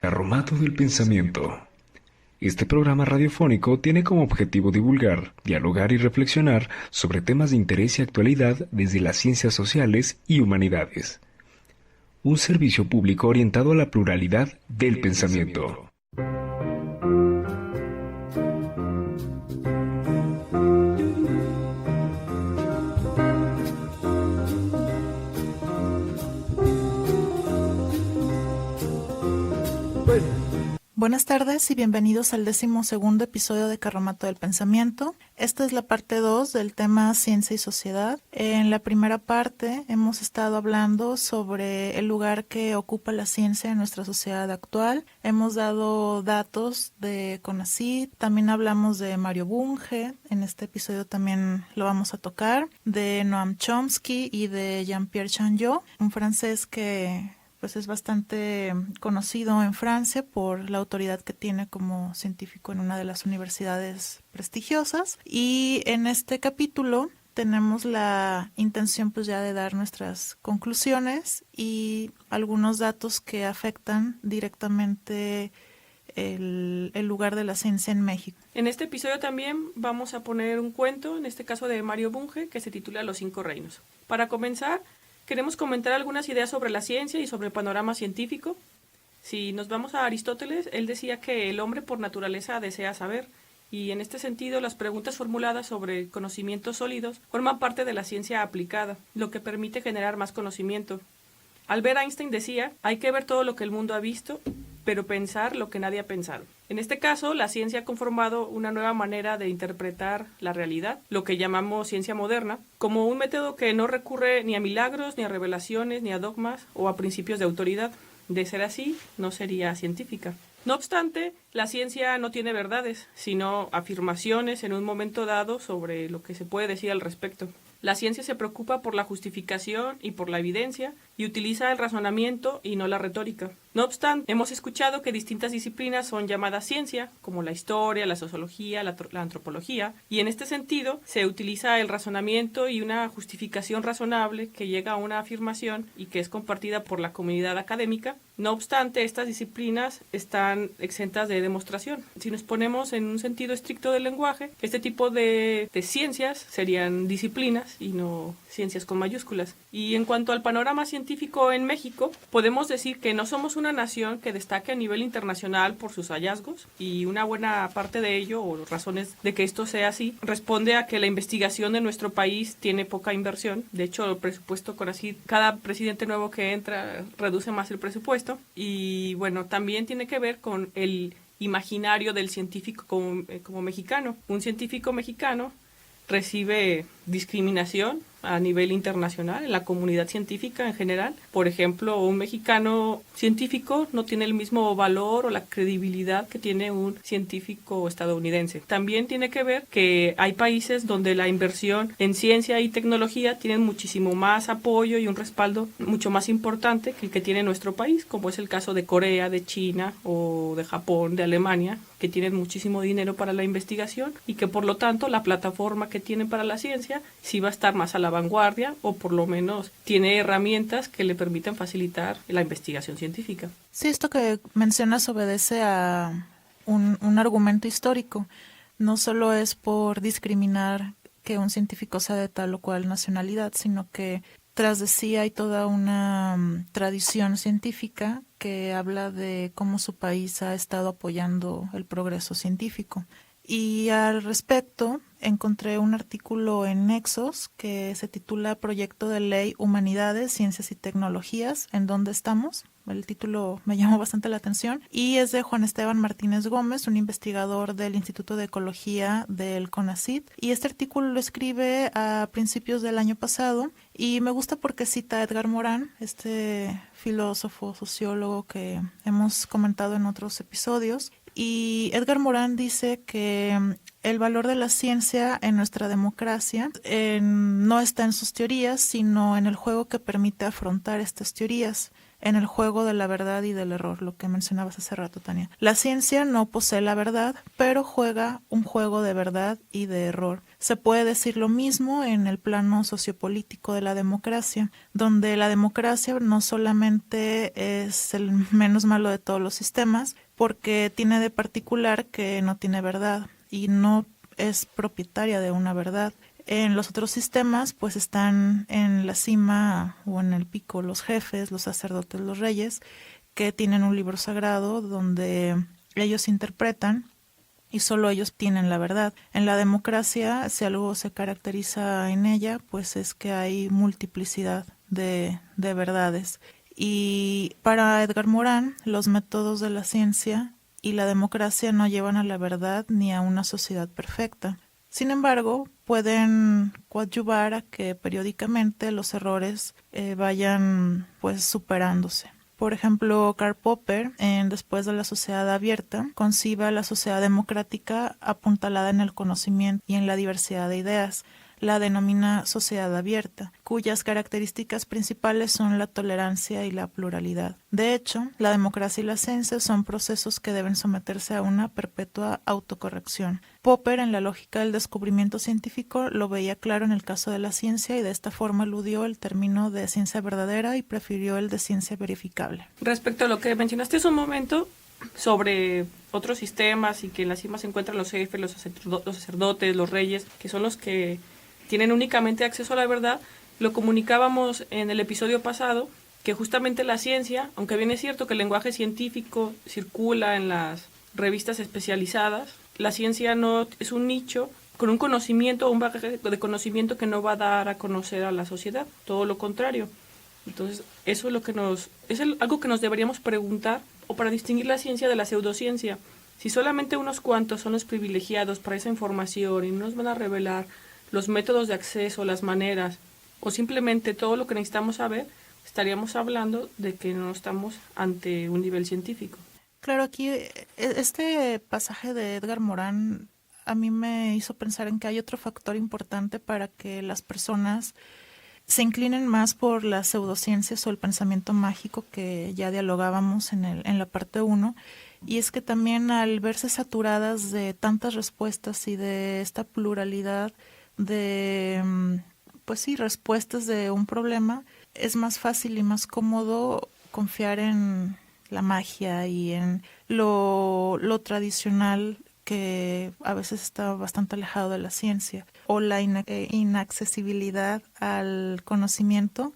Carromato del Pensamiento. Este programa radiofónico tiene como objetivo divulgar, dialogar y reflexionar sobre temas de interés y actualidad desde las ciencias sociales y humanidades. Un servicio público orientado a la pluralidad del pensamiento. Buenas tardes y bienvenidos al 12º episodio de Carromato del Pensamiento. Esta es la parte 2 del tema Ciencia y Sociedad. En la primera parte hemos estado hablando sobre el lugar que ocupa la ciencia en nuestra sociedad actual. Hemos dado datos de CONACYT, también hablamos de Mario Bunge, en este episodio también lo vamos a tocar, de Noam Chomsky y de Jean-Pierre Changeux, un francés que pues es bastante conocido en Francia por la autoridad que tiene como científico en una de las universidades prestigiosas. Y en este capítulo tenemos la intención pues ya de dar nuestras conclusiones y algunos datos que afectan directamente el lugar de la ciencia en México. En este episodio también vamos a poner un cuento, en este caso de Mario Bunge, que se titula Los 5 Reinos. Para comenzar, queremos comentar algunas ideas sobre la ciencia y sobre el panorama científico. Si nos vamos a Aristóteles, él decía que el hombre por naturaleza desea saber, y en este sentido las preguntas formuladas sobre conocimientos sólidos forman parte de la ciencia aplicada, lo que permite generar más conocimiento. Albert Einstein decía, hay que ver todo lo que el mundo ha visto, pero pensar lo que nadie ha pensado. En este caso, la ciencia ha conformado una nueva manera de interpretar la realidad, lo que llamamos ciencia moderna, como un método que no recurre ni a milagros, ni a revelaciones, ni a dogmas o a principios de autoridad. De ser así, no sería científica. No obstante, la ciencia no tiene verdades, sino afirmaciones en un momento dado sobre lo que se puede decir al respecto. La ciencia se preocupa por la justificación y por la evidencia y utiliza el razonamiento y no la retórica. No obstante, hemos escuchado que distintas disciplinas son llamadas ciencia, como la historia, la sociología, la antropología, y en este sentido se utiliza el razonamiento y una justificación razonable que llega a una afirmación y que es compartida por la comunidad académica. No obstante, estas disciplinas están exentas de demostración. Si nos ponemos en un sentido estricto del lenguaje, este tipo de ciencias serían disciplinas y no ciencias con mayúsculas. Y en cuanto al panorama científico en México, podemos decir que no somos una nación que destaque a nivel internacional por sus hallazgos, y una buena parte de ello, o razones de que esto sea así, responde a que la investigación de nuestro país tiene poca inversión. De hecho, el presupuesto CONACYT, cada presidente nuevo que entra reduce más el presupuesto, y bueno, también tiene que ver con el imaginario del científico como mexicano. Un científico mexicano recibe discriminación a nivel internacional, en la comunidad científica en general. Por ejemplo, un mexicano científico no tiene el mismo valor o la credibilidad que tiene un científico estadounidense. También tiene que ver que hay países donde la inversión en ciencia y tecnología tienen muchísimo más apoyo y un respaldo mucho más importante que el que tiene nuestro país, como es el caso de Corea, de China o de Japón, de Alemania, que tienen muchísimo dinero para la investigación y que por lo tanto la plataforma que tienen para la ciencia sí va a estar más a la vanguardia, o por lo menos tiene herramientas que le permiten facilitar la investigación científica. Sí, esto que mencionas obedece a un argumento histórico. No solo es por discriminar que un científico sea de tal o cual nacionalidad, sino que tras de sí hay toda una tradición científica que habla de cómo su país ha estado apoyando el progreso científico. Y al respecto, encontré un artículo en Nexos que se titula Proyecto de Ley Humanidades, Ciencias y Tecnologías, ¿en dónde estamos? El título me llamó bastante la atención y es de Juan Esteban Martínez Gómez, un investigador del Instituto de Ecología del CONACYT. Y este artículo lo escribe a principios del año pasado y me gusta porque cita a Edgar Morin, este filósofo, sociólogo que hemos comentado en otros episodios. Y Edgar Morin dice que el valor de la ciencia en nuestra democracia no está en sus teorías, sino en el juego que permite afrontar estas teorías. en el juego de la verdad y del error, lo que mencionabas hace rato, Tania. La ciencia no posee la verdad, pero juega un juego de verdad y de error. Se puede decir lo mismo en el plano sociopolítico de la democracia, donde la democracia no solamente es el menos malo de todos los sistemas, porque tiene de particular que no tiene verdad y no es propietaria de una verdad. En los otros sistemas, pues están en la cima o en el pico los jefes, los sacerdotes, los reyes, que tienen un libro sagrado donde ellos interpretan y solo ellos tienen la verdad. En la democracia, si algo se caracteriza en ella, pues es que hay multiplicidad de verdades. Y para Edgar Morin, los métodos de la ciencia y la democracia no llevan a la verdad ni a una sociedad perfecta. Sin embargo, pueden coadyuvar a que periódicamente los errores vayan pues superándose. Por ejemplo, Karl Popper, en Después de la sociedad abierta, concibe a la sociedad democrática apuntalada en el conocimiento y en la diversidad de ideas. La denomina sociedad abierta, cuyas características principales son la tolerancia y la pluralidad. De hecho, la democracia y la ciencia son procesos que deben someterse a una perpetua autocorrección. Popper, en la lógica del descubrimiento científico, lo veía claro en el caso de la ciencia y de esta forma eludió el término de ciencia verdadera y prefirió el de ciencia verificable. Respecto a lo que mencionaste hace un momento sobre otros sistemas y que en la cima se encuentran los jefes, los sacerdotes, los reyes, que son los que tienen únicamente acceso a la verdad, lo comunicábamos en el episodio pasado, que justamente la ciencia, aunque bien es cierto que el lenguaje científico circula en las revistas especializadas, la ciencia no es un nicho con un conocimiento o un bagaje de conocimiento que no va a dar a conocer a la sociedad, todo lo contrario. Entonces, eso es lo que algo que nos deberíamos preguntar, o para distinguir la ciencia de la pseudociencia. Si solamente unos cuantos son los privilegiados para esa información y no nos van a revelar los métodos de acceso, las maneras, o simplemente todo lo que necesitamos saber, estaríamos hablando de que no estamos ante un nivel científico. Claro, aquí este pasaje de Edgar Morin a mí me hizo pensar en que hay otro factor importante para que las personas se inclinen más por las pseudociencias o el pensamiento mágico que ya dialogábamos en la parte 1, y es que también al verse saturadas de tantas respuestas y de esta pluralidad de, pues sí, respuestas de un problema, es más fácil y más cómodo confiar en la magia y en lo tradicional que a veces está bastante alejado de la ciencia, o la inaccesibilidad al conocimiento.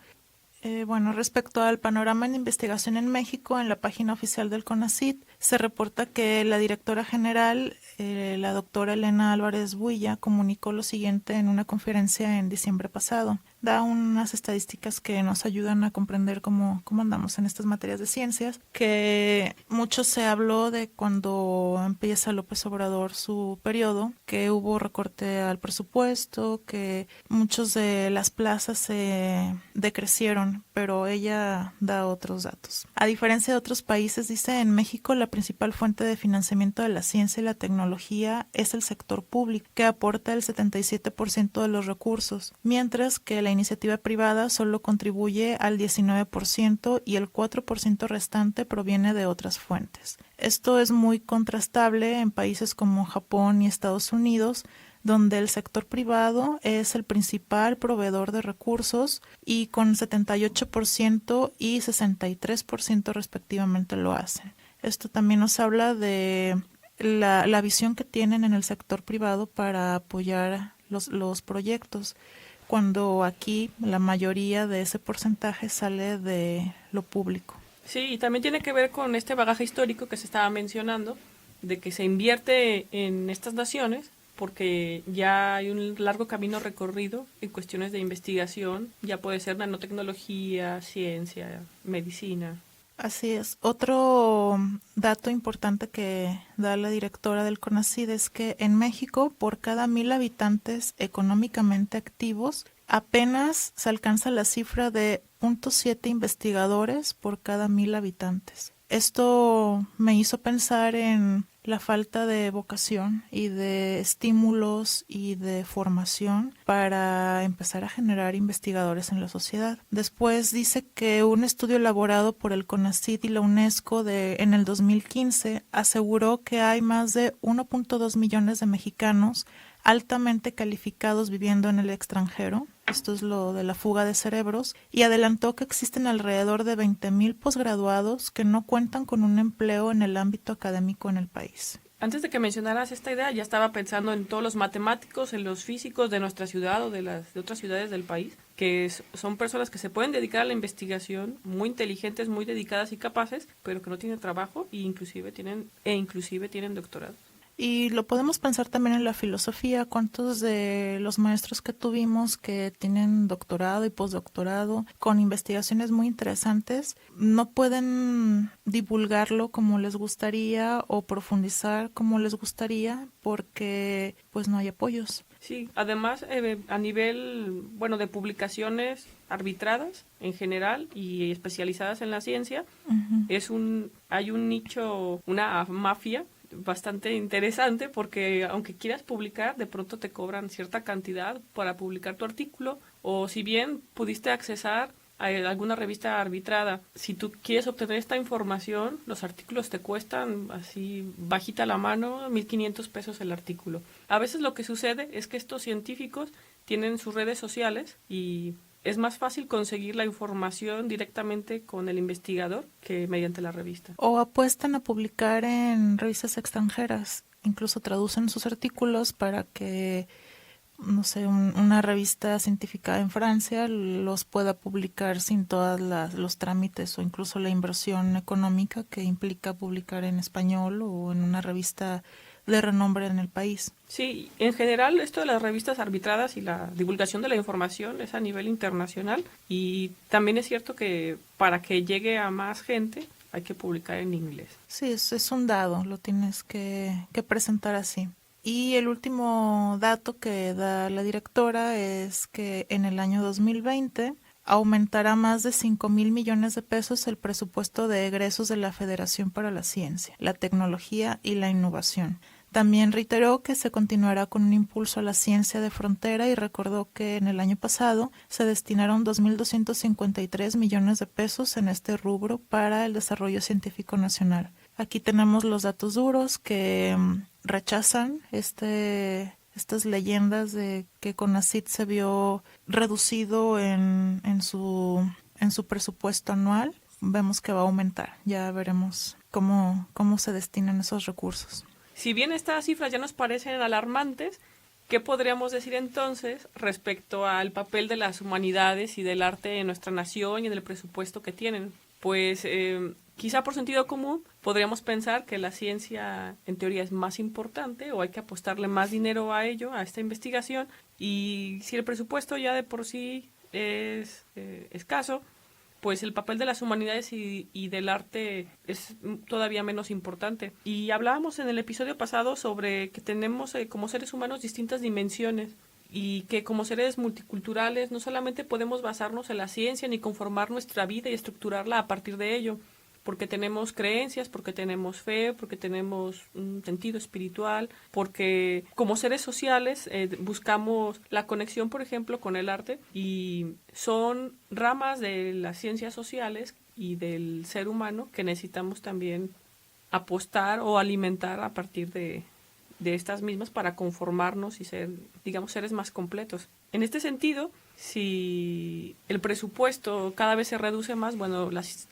Bueno, respecto al panorama en investigación en México, en la página oficial del CONACYT se reporta que la directora general, la doctora Elena Álvarez Builla, comunicó lo siguiente en una conferencia en diciembre pasado. Da unas estadísticas que nos ayudan a comprender cómo andamos en estas materias de ciencias, que mucho se habló de cuando empieza López Obrador su periodo, que hubo recorte al presupuesto, que muchos de las plazas se decrecieron, pero ella da otros datos. A diferencia de otros países, dice, en México la principal fuente de financiamiento de la ciencia y la tecnología es el sector público, que aporta el 77% de los recursos, mientras que la iniciativa privada solo contribuye al 19% y el 4% restante proviene de otras fuentes. Esto es muy contrastable en países como Japón y Estados Unidos, donde el sector privado es el principal proveedor de recursos y con 78% y 63% respectivamente lo hacen. Esto también nos habla de la visión que tienen en el sector privado para apoyar los proyectos, cuando aquí la mayoría de ese porcentaje sale de lo público. Sí, y también tiene que ver con este bagaje histórico que se estaba mencionando, de que se invierte en estas naciones porque ya hay un largo camino recorrido en cuestiones de investigación, ya puede ser nanotecnología, ciencia, medicina. Así es. Otro dato importante que da la directora del CONACYT es que en México, por cada 1,000 habitantes económicamente activos, apenas se alcanza la cifra de 0.7 investigadores por cada 1,000 habitantes. Esto me hizo pensar en la falta de vocación y de estímulos y de formación para empezar a generar investigadores en la sociedad. Después dice que un estudio elaborado por el CONACYT y la UNESCO en el 2015 aseguró que hay más de 1.2 millones de mexicanos altamente calificados viviendo en el extranjero. Esto es lo de la fuga de cerebros, y adelantó que existen alrededor de 20,000 posgraduados que no cuentan con un empleo en el ámbito académico en el país. Antes de que mencionaras esta idea, ya estaba pensando en todos los matemáticos, en los físicos de nuestra ciudad o de otras ciudades del país, que son personas que se pueden dedicar a la investigación, muy inteligentes, muy dedicadas y capaces, pero que no tienen trabajo e inclusive tienen doctorado. Y lo podemos pensar también en la filosofía. ¿Cuántos de los maestros que tuvimos que tienen doctorado y postdoctorado con investigaciones muy interesantes no pueden divulgarlo como les gustaría o profundizar como les gustaría porque pues no hay apoyos? Sí, además a nivel, de publicaciones arbitradas en general y especializadas en la ciencia, hay un nicho, una mafia bastante interesante, porque aunque quieras publicar, de pronto te cobran cierta cantidad para publicar tu artículo, o si bien pudiste accesar a alguna revista arbitrada, si tú quieres obtener esta información, los artículos te cuestan así bajita la mano, 1,500 pesos el artículo. A veces lo que sucede es que estos científicos tienen sus redes sociales y es más fácil conseguir la información directamente con el investigador que mediante la revista. O apuestan a publicar en revistas extranjeras, incluso traducen sus artículos para que, no sé, una revista científica en Francia los pueda publicar sin todos los trámites o incluso la inversión económica que implica publicar en español o en una revista de renombre en el país. Sí, en general esto de las revistas arbitradas y la divulgación de la información es a nivel internacional, y también es cierto que para que llegue a más gente hay que publicar en inglés. Sí, es un dado, lo tienes que presentar así. Y el último dato que da la directora es que en el año 2020 aumentará más de 5,000 millones de pesos el presupuesto de egresos de la Federación para la Ciencia, la Tecnología y la Innovación. También reiteró que se continuará con un impulso a la ciencia de frontera y recordó que en el año pasado se destinaron 2,253 millones de pesos en este rubro para el desarrollo científico nacional. Aquí tenemos los datos duros que rechazan estas leyendas de que CONACYT se vio reducido en su presupuesto anual. Vemos que va a aumentar. Ya veremos cómo se destinan esos recursos. Si bien estas cifras ya nos parecen alarmantes, ¿qué podríamos decir entonces respecto al papel de las humanidades y del arte en nuestra nación y en el presupuesto que tienen? Pues quizá por sentido común podríamos pensar que la ciencia en teoría es más importante o hay que apostarle más dinero a ello, a esta investigación, y si el presupuesto ya de por sí es escaso, pues el papel de las humanidades y del arte es todavía menos importante. Y hablábamos en el episodio pasado sobre que tenemos como seres humanos distintas dimensiones y que como seres multiculturales no solamente podemos basarnos en la ciencia ni conformar nuestra vida y estructurarla a partir de ello, porque tenemos creencias, porque tenemos fe, porque tenemos un sentido espiritual, porque como seres sociales buscamos la conexión, por ejemplo, con el arte, y son ramas de las ciencias sociales y del ser humano que necesitamos también apostar o alimentar a partir de estas mismas para conformarnos y ser, digamos, seres más completos. En este sentido, si el presupuesto cada vez se reduce más,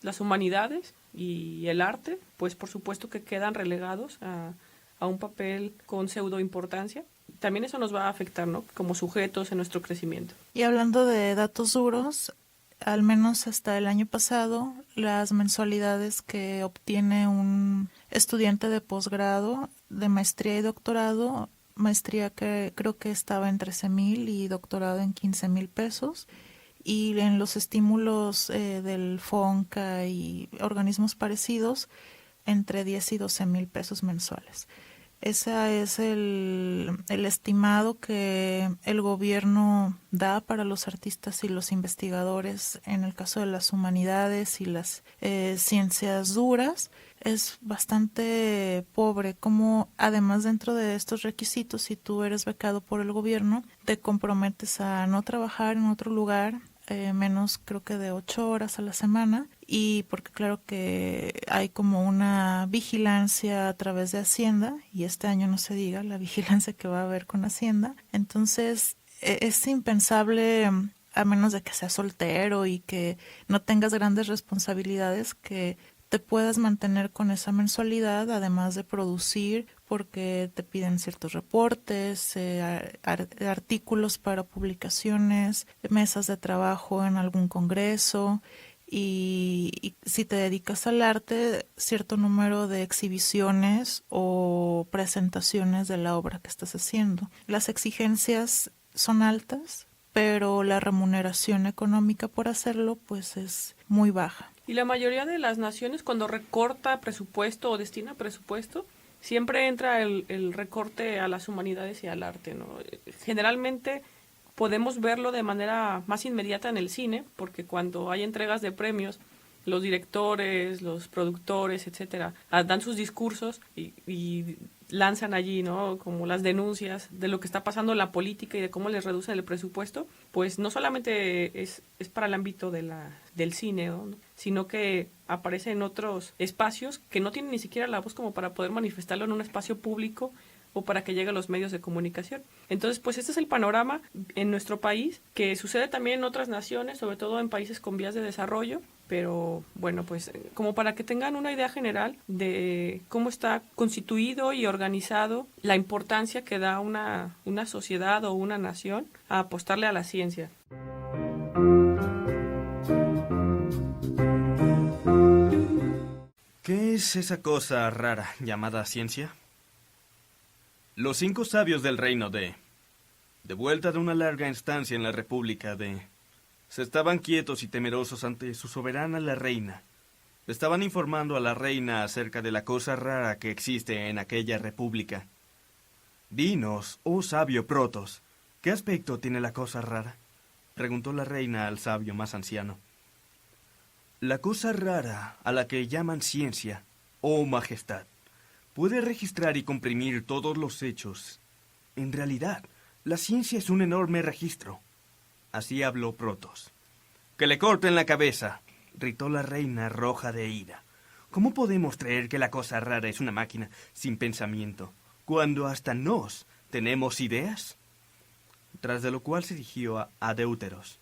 las humanidades y el arte, pues por supuesto que quedan relegados a un papel con pseudo importancia. También eso nos va a afectar, ¿no?, como sujetos en nuestro crecimiento. Y hablando de datos duros, al menos hasta el año pasado, las mensualidades que obtiene un estudiante de posgrado, de maestría y doctorado, maestría que creo que estaba en 13,000 y doctorado en 15,000 pesos, y en los estímulos del FONCA y organismos parecidos, entre 10 y 12,000 pesos mensuales. Ese es el estimado que el gobierno da para los artistas y los investigadores en el caso de las humanidades y las ciencias duras. Es bastante pobre, como además dentro de estos requisitos, si tú eres becado por el gobierno, te comprometes a no trabajar en otro lugar, menos creo que de 8 horas a la semana, y porque claro que hay como una vigilancia a través de Hacienda, y este año no se diga la vigilancia que va a haber con Hacienda. Entonces es impensable, a menos de que seas soltero y que no tengas grandes responsabilidades, que te puedas mantener con esa mensualidad, además de producir, porque te piden ciertos reportes, artículos para publicaciones, mesas de trabajo en algún congreso, y si te dedicas al arte, cierto número de exhibiciones o presentaciones de la obra que estás haciendo. Las exigencias son altas, pero la remuneración económica por hacerlo pues es muy baja. Y la mayoría de las naciones, cuando recorta presupuesto o destina presupuesto, siempre entra el recorte a las humanidades y al arte, ¿no? Generalmente podemos verlo de manera más inmediata en el cine, porque cuando hay entregas de premios, los directores, los productores, etcétera, dan sus discursos y lanzan allí, ¿no?, como las denuncias de lo que está pasando en la política y de cómo les reducen el presupuesto. Pues no solamente es para el ámbito del cine, ¿no?, sino que aparece en otros espacios que no tienen ni siquiera la voz como para poder manifestarlo en un espacio público o para que llegue a los medios de comunicación. Entonces, pues este es el panorama en nuestro país, que sucede también en otras naciones, sobre todo en países con vías de desarrollo, pero bueno, pues como para que tengan una idea general de cómo está constituido y organizado, la importancia que da una sociedad o una nación a apostarle a la ciencia. ¿Qué es esa cosa rara llamada ciencia? Los 5 sabios del reino de vuelta de una larga estancia en la República se estaban quietos y temerosos ante su soberana la reina. Le estaban informando a la reina acerca de la cosa rara que existe en aquella república. Dinos, oh sabio Protos, ¿qué aspecto tiene la cosa rara?, preguntó la reina al sabio más anciano. La cosa rara a la que llaman ciencia, oh majestad, puede registrar y comprimir todos los hechos. En realidad, la ciencia es un enorme registro. Así habló Protos. —¡Que le corten la cabeza! —gritó la reina roja de ira. ¿Cómo podemos creer que la cosa rara es una máquina sin pensamiento, cuando hasta nos tenemos ideas? Tras de lo cual se dirigió a Deuteros,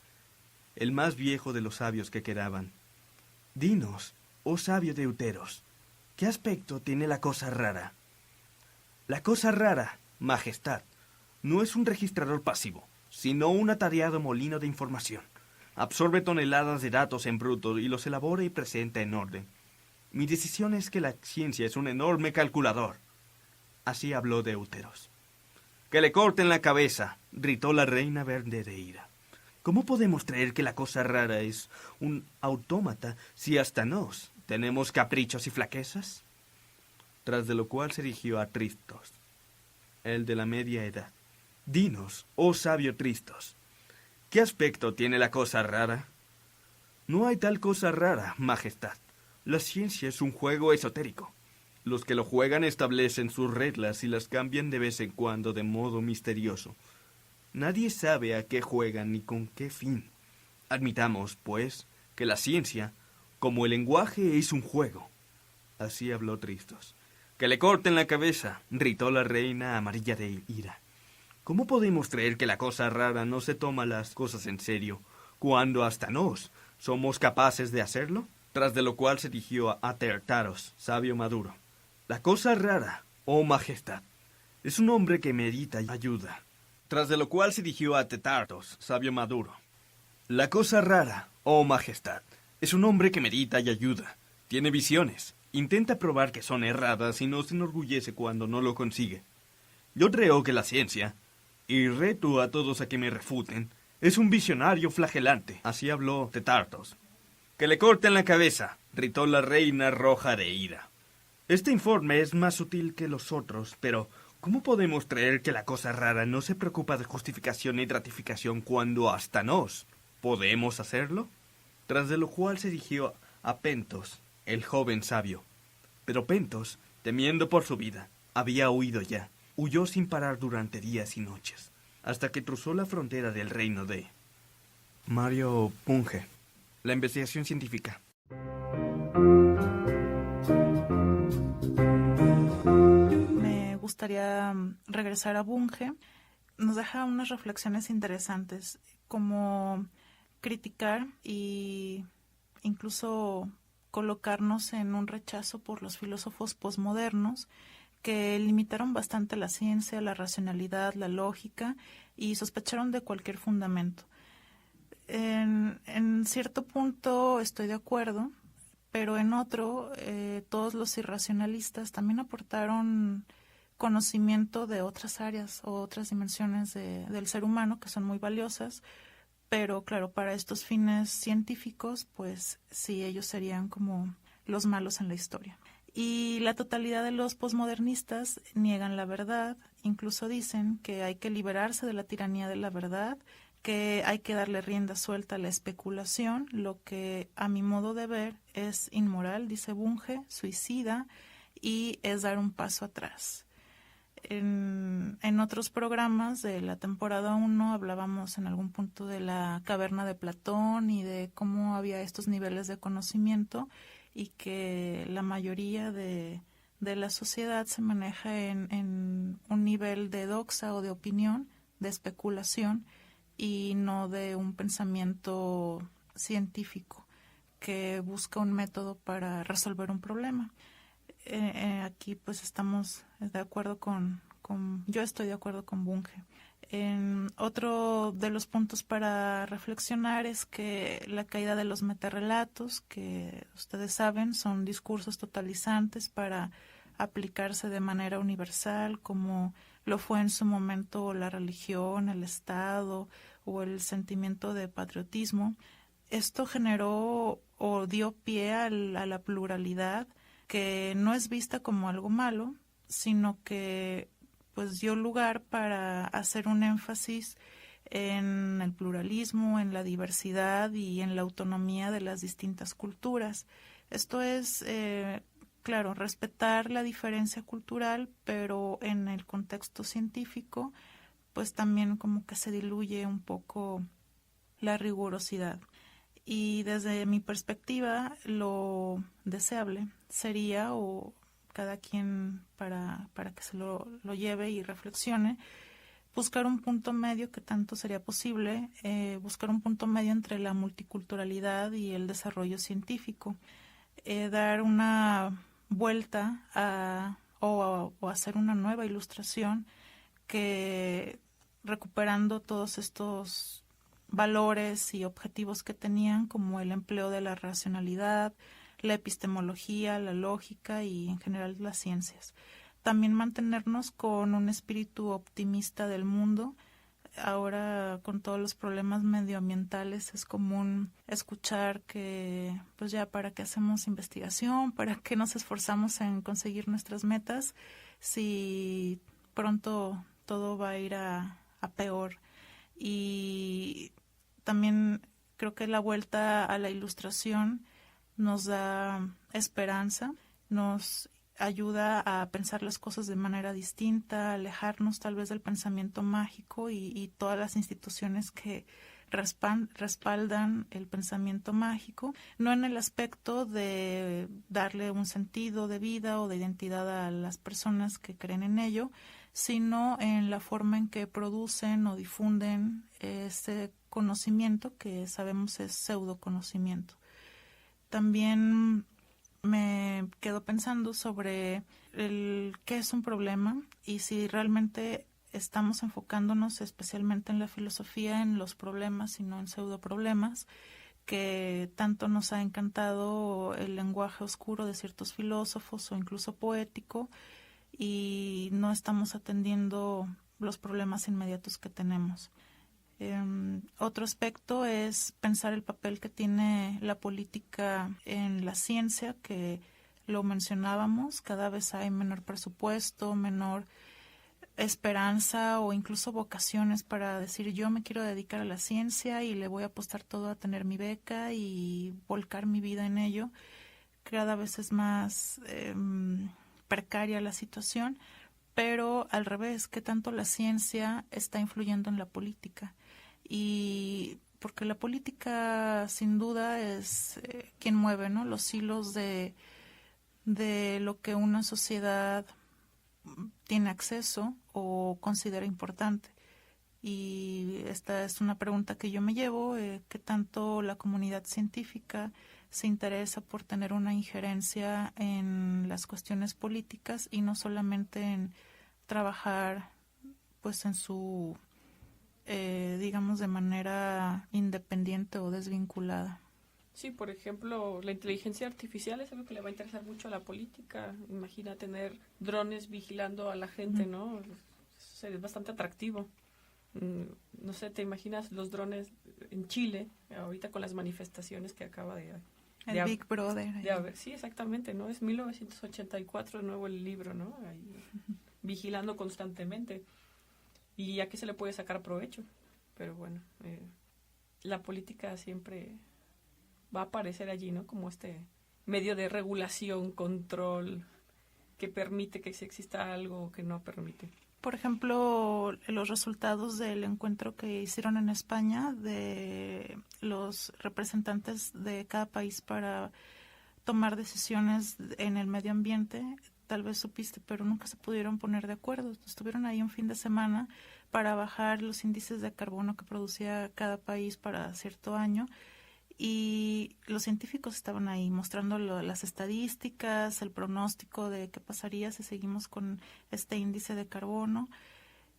el más viejo de los sabios que quedaban. Dinos, oh sabio Deuteros, ¿qué aspecto tiene la cosa rara? La cosa rara, majestad, no es un registrador pasivo, sino un atareado molino de información. Absorbe toneladas de datos en bruto y los elabora y presenta en orden. Mi decisión es que la ciencia es un enorme calculador. Así habló Deuteros. —¡Que le corten la cabeza! —gritó la reina verde de ira. ¿Cómo podemos creer que la cosa rara es un autómata si hasta nos tenemos caprichos y flaquezas? Tras de lo cual se dirigió a Tristos, el de la media edad. Dinos, oh sabio Tristos, ¿qué aspecto tiene la cosa rara? No hay tal cosa rara, majestad. La ciencia es un juego esotérico. Los que lo juegan establecen sus reglas y las cambian de vez en cuando de modo misterioso. Nadie sabe a qué juegan ni con qué fin. Admitamos, pues, que la ciencia, como el lenguaje, es un juego. Así habló Tristos. —¡Que le corten la cabeza! —gritó la reina amarilla de ira. ¿Cómo podemos creer que la cosa rara no se toma las cosas en serio, cuando hasta nos somos capaces de hacerlo? Tras de lo cual se dirigió a Tertaros, sabio maduro. La cosa rara, oh majestad, es un hombre que medita y ayuda. Tras de lo cual se dirigió a Tetartos, sabio maduro. La cosa rara, oh majestad, es un hombre que medita y ayuda. Tiene visiones, intenta probar que son erradas y no se enorgullece cuando no lo consigue. Yo creo que la ciencia, y reto a todos a que me refuten, es un visionario flagelante. Así habló Tetartos. —¡Que le corten la cabeza! —gritó la reina roja de ira. Este informe es más sutil que los otros, pero ¿cómo podemos creer que la cosa rara no se preocupa de justificación y ratificación cuando hasta nos podemos hacerlo? Tras de lo cual se dirigió a Pentos, el joven sabio. Pero Pentos, temiendo por su vida, había huido ya. Huyó sin parar durante días y noches, hasta que cruzó la frontera del reino de Mario Bunge. La investigación científica. Me gustaría regresar a Bunge. Nos deja unas reflexiones interesantes, como criticar e incluso colocarnos en un rechazo por los filósofos posmodernos que limitaron bastante la ciencia, la racionalidad, la lógica y sospecharon de cualquier fundamento. En cierto punto estoy de acuerdo, pero en otro, todos los irracionalistas también aportaron conocimiento de otras áreas o otras dimensiones del ser humano que son muy valiosas, pero claro, para estos fines científicos, pues sí, ellos serían como los malos en la historia. Y la totalidad de los posmodernistas niegan la verdad, incluso dicen que hay que liberarse de la tiranía de la verdad, que hay que darle rienda suelta a la especulación, lo que a mi modo de ver es inmoral, dice Bunge, suicida, y es dar un paso atrás. En otros programas de la temporada 1 hablábamos en algún punto de la caverna de Platón y de cómo había estos niveles de conocimiento y que la mayoría de la sociedad se maneja en un nivel de doxa o de opinión, de especulación y no de un pensamiento científico que busca un método para resolver un problema. Aquí pues estamos de acuerdo yo estoy de acuerdo con Bunge. Otro de los puntos para reflexionar es que la caída de los metarrelatos, que ustedes saben son discursos totalizantes para aplicarse de manera universal, como lo fue en su momento la religión, el Estado o el sentimiento de patriotismo. Esto generó o dio pie a la pluralidad, que no es vista como algo malo, sino que pues dio lugar para hacer un énfasis en el pluralismo, en la diversidad y en la autonomía de las distintas culturas. Esto es, claro, respetar la diferencia cultural, pero en el contexto científico, pues también como que se diluye un poco la rigurosidad. Y desde mi perspectiva, lo deseable sería, o cada quien para que se lo lleve y reflexione, buscar un punto medio, que tanto sería posible, buscar un punto medio entre la multiculturalidad y el desarrollo científico, dar una vuelta o hacer una nueva ilustración que, recuperando todos estos valores y objetivos que tenían, como el empleo de la racionalidad, la epistemología, la lógica y en general las ciencias. También mantenernos con un espíritu optimista del mundo. Ahora, con todos los problemas medioambientales, es común escuchar que pues ya para qué hacemos investigación, para qué nos esforzamos en conseguir nuestras metas, si pronto todo va a ir a peor. Y también creo que la vuelta a la ilustración nos da esperanza, nos ayuda a pensar las cosas de manera distinta, alejarnos tal vez del pensamiento mágico y todas las instituciones que respaldan el pensamiento mágico, no en el aspecto de darle un sentido de vida o de identidad a las personas que creen en ello, sino en la forma en que producen o difunden ese conocimiento que sabemos es pseudoconocimiento. También me quedo pensando sobre qué es un problema y si realmente estamos enfocándonos especialmente en la filosofía en los problemas y no en pseudoproblemas, que tanto nos ha encantado el lenguaje oscuro de ciertos filósofos o incluso poético, y no estamos atendiendo los problemas inmediatos que tenemos. Otro aspecto es pensar el papel que tiene la política en la ciencia, que lo mencionábamos, cada vez hay menor presupuesto, menor esperanza o incluso vocaciones para decir yo me quiero dedicar a la ciencia y le voy a apostar todo a tener mi beca y volcar mi vida en ello. Cada vez es más precaria la situación, pero al revés, que tanto la ciencia está influyendo en la política. Y porque la política sin duda es quien mueve, ¿no?, los hilos de lo que una sociedad tiene acceso o considera importante. Y esta es una pregunta que yo me llevo, ¿qué tanto la comunidad científica se interesa por tener una injerencia en las cuestiones políticas y no solamente en trabajar pues en su, digamos, de manera independiente o desvinculada? Sí, por ejemplo, la inteligencia artificial es algo que le va a interesar mucho a la política. Imagina tener drones vigilando a la gente, ¿no? Eso es bastante atractivo. No sé, ¿te imaginas los drones en Chile, ahorita con las manifestaciones que acaba de Big Brother. De haber, sí, exactamente, ¿no? Es 1984 de nuevo el libro, ¿no? Ahí, vigilando constantemente. ¿Y a qué se le puede sacar provecho? Pero bueno, la política siempre va a aparecer allí, ¿no? Como este medio de regulación, control, que permite que exista algo que no permite. Por ejemplo, los resultados del encuentro que hicieron en España de los representantes de cada país para tomar decisiones en el medio ambiente, tal vez supiste, pero nunca se pudieron poner de acuerdo. Estuvieron ahí un fin de semana para bajar los índices de carbono que producía cada país para cierto año. Y los científicos estaban ahí mostrando las estadísticas, el pronóstico de qué pasaría si seguimos con este índice de carbono.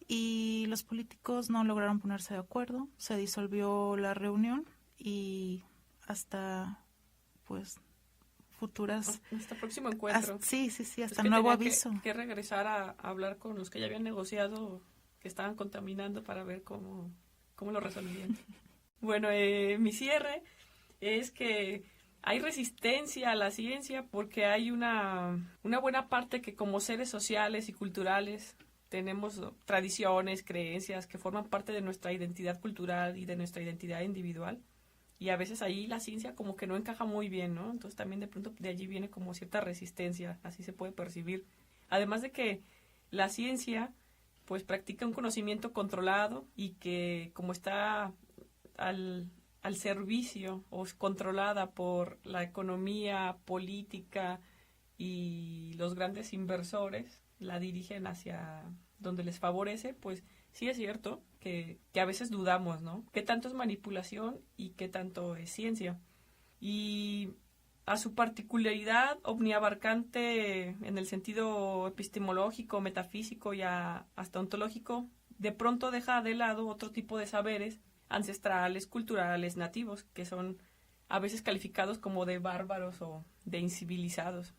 Y los políticos no lograron ponerse de acuerdo, se disolvió la reunión y hasta pues futuras... Hasta el próximo encuentro. Sí, hasta nuevo aviso. Que regresar a hablar con los que ya habían negociado, que estaban contaminando, para ver cómo lo resolvían. Bueno, mi cierre es que hay resistencia a la ciencia porque hay una buena parte que como seres sociales y culturales tenemos tradiciones, creencias que forman parte de nuestra identidad cultural y de nuestra identidad individual. Y a veces ahí la ciencia como que no encaja muy bien, ¿no? Entonces también de pronto de allí viene como cierta resistencia, así se puede percibir. Además de que la ciencia pues practica un conocimiento controlado y que como está al servicio o es controlada por la economía, política y los grandes inversores, la dirigen hacia donde les favorece, pues sí es cierto que a veces dudamos, ¿no? ¿Qué tanto es manipulación y qué tanto es ciencia? Y a su particularidad omniabarcante en el sentido epistemológico, metafísico y hasta ontológico, de pronto deja de lado otro tipo de saberes ancestrales, culturales, nativos, que son a veces calificados como de bárbaros o de incivilizados.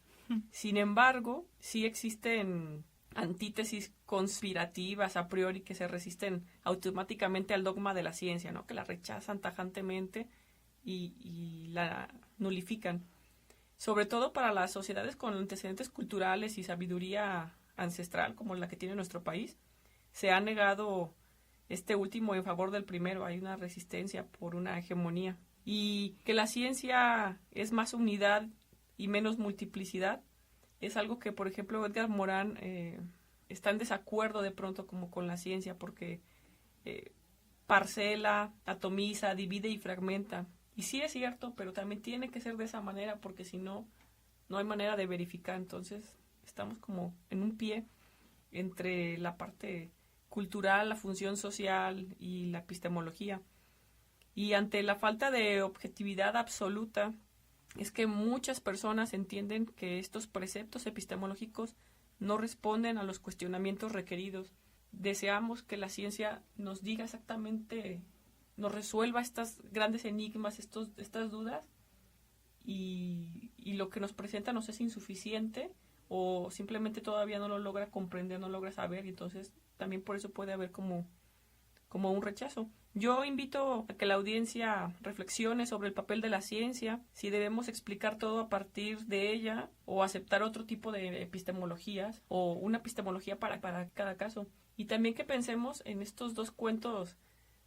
Sin embargo, sí existen antítesis conspirativas a priori que se resisten automáticamente al dogma de la ciencia, ¿no? Que la rechazan tajantemente y la nulifican. Sobre todo para las sociedades con antecedentes culturales y sabiduría ancestral, como la que tiene nuestro país, se ha negado este último en favor del primero. Hay una resistencia por una hegemonía. Y que la ciencia es más unidad y menos multiplicidad es algo que, por ejemplo, Edgar Morin está en desacuerdo de pronto como con la ciencia, porque parcela, atomiza, divide y fragmenta. Y sí es cierto, pero también tiene que ser de esa manera, porque si no, no hay manera de verificar. Entonces estamos como en un pie entre la parte cultural, la función social y la epistemología. Y ante la falta de objetividad absoluta, es que muchas personas entienden que estos preceptos epistemológicos no responden a los cuestionamientos requeridos. Deseamos que la ciencia nos diga exactamente, nos resuelva estas grandes enigmas, estas dudas, y lo que nos presenta nos es insuficiente o simplemente todavía no lo logra comprender, no logra saber, y entonces también por eso puede haber como como un rechazo. Yo invito a que la audiencia reflexione sobre el papel de la ciencia, si debemos explicar todo a partir de ella o aceptar otro tipo de epistemologías o una epistemología para cada caso. Y también que pensemos en estos dos cuentos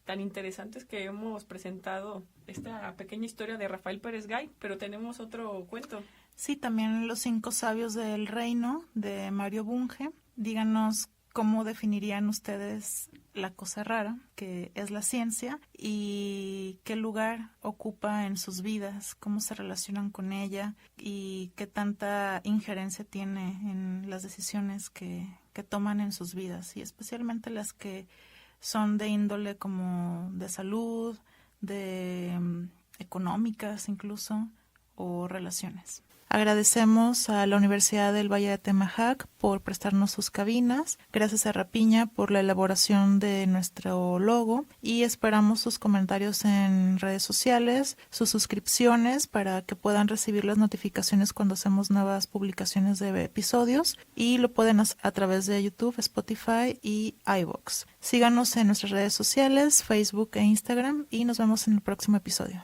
tan interesantes que hemos presentado, esta pequeña historia de Rafael Pérez Gay, pero tenemos otro cuento. Sí, también Los 5 sabios del reino de Mario Bunge. Díganos cómo definirían ustedes la cosa rara que es la ciencia y qué lugar ocupa en sus vidas, cómo se relacionan con ella y qué tanta injerencia tiene en las decisiones que toman en sus vidas, y especialmente las que son de índole como de salud, de económicas incluso, o relaciones. Agradecemos a la Universidad del Valle de Atemajac por prestarnos sus cabinas, gracias a Rapiña por la elaboración de nuestro logo, y esperamos sus comentarios en redes sociales, sus suscripciones para que puedan recibir las notificaciones cuando hacemos nuevas publicaciones de episodios, y lo pueden hacer a través de YouTube, Spotify y iVoox. Síganos en nuestras redes sociales, Facebook e Instagram, y nos vemos en el próximo episodio.